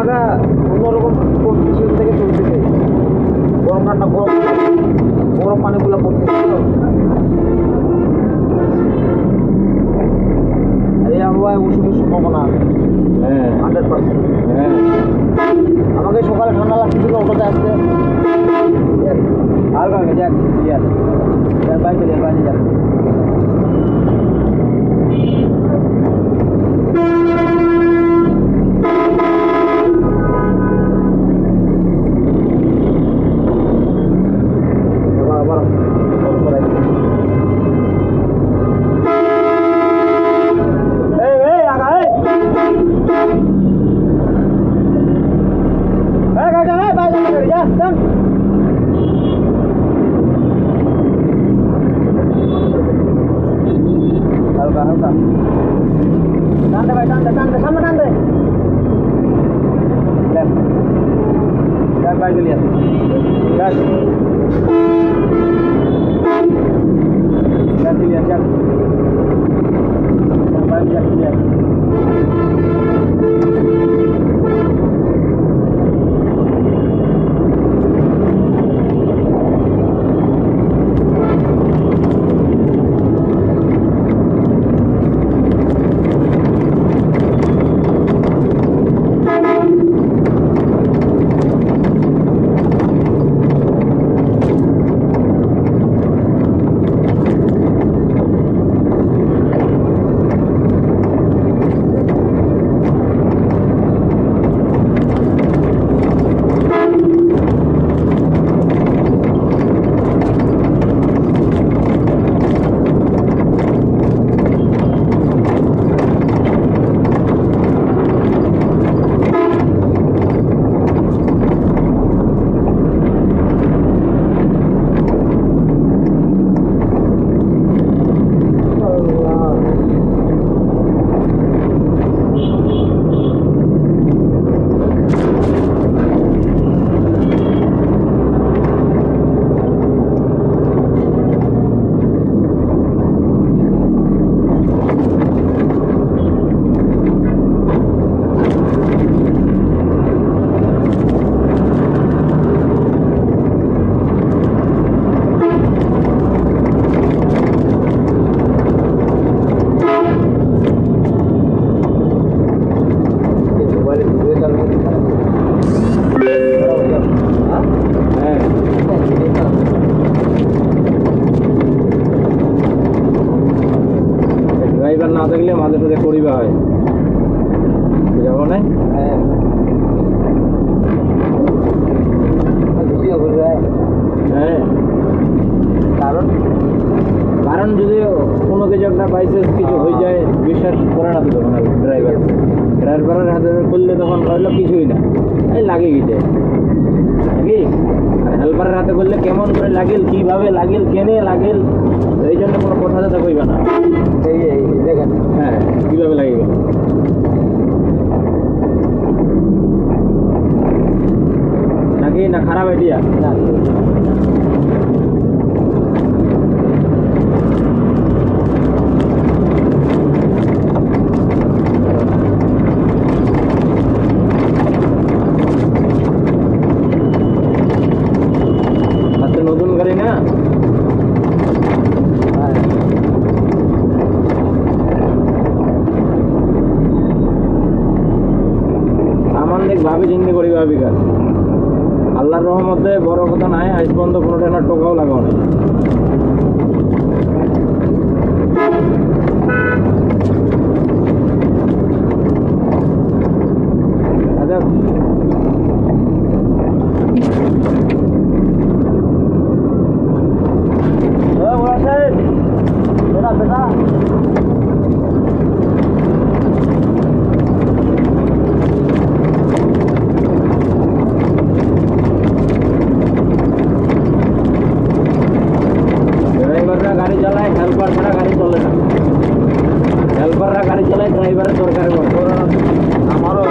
লাগা অন্যরকম কন্ডিশন থেকে চলতেছে, গরম ঠান্ডা গরম পানিগুলো পড়তেছে তো। এই আবহাওয়ায় ওষুধের সম্ভাবনা আছে। হ্যাঁ 100%। হ্যাঁ আমাকে সকালে ঠান্ডা লাগতেছিল, ওটাতে আসতে আর কাকে যাক বাইরে যাক। টানতে ভাই, টানতে সামনে টানতে বাইক চলে আসে না দেখলে মাঝে সাথে করিবা হয় যাবো না। হ্যাঁ কারণ যদি কোনো কিছু একটা বাইসেন্স কিছু হয়ে যায় বিশ্বাস করে না তো তখন ড্রাইভারের হাতে করলে তখন হইলো কিছুই না, এই লাগে গিয়ে নাকি। আর হেল্পারের হাতে করলে কেমন করে লাগিল, কিভাবে লাগিল, কেনে লাগিল, এই জন্য কোনো কথা যাতে কইবা না। দেখেন হ্যাঁ কিভাবে লাগিল নাকি না খারাপ আইডিয়া। নতুন গাড়ি না ভাবি চিন্তা করি ভাবি কাজ আল্লাহর রহমতে বড় কথা নাই, আজ পর্যন্ত কোনো টাকা টোকাও লাগাও না। আচ্ছা বেটা বেটা গাড়ি চালায়, হেল্পার ছাড়া গাড়ি চলে না। হেল্পাররা গাড়ি চালায়, ড্রাইভারের দরকার আমারও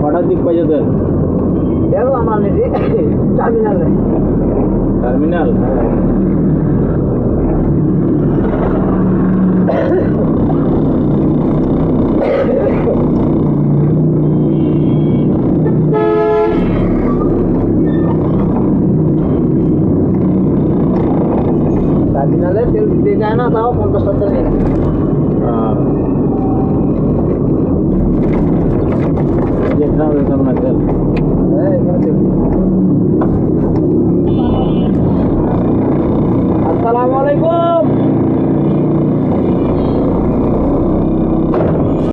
কটার দিক পাইছে তোর দেখো আমার নিজে টার্মিনালে টার্মিনাল টার্মিনালে তেল দিতে যায় না, তাও 50 টাকা নেই। দেখলাম দেখলাম না চল হ্যাঁ এখানে তেল। আসসালামু আলাইকুম।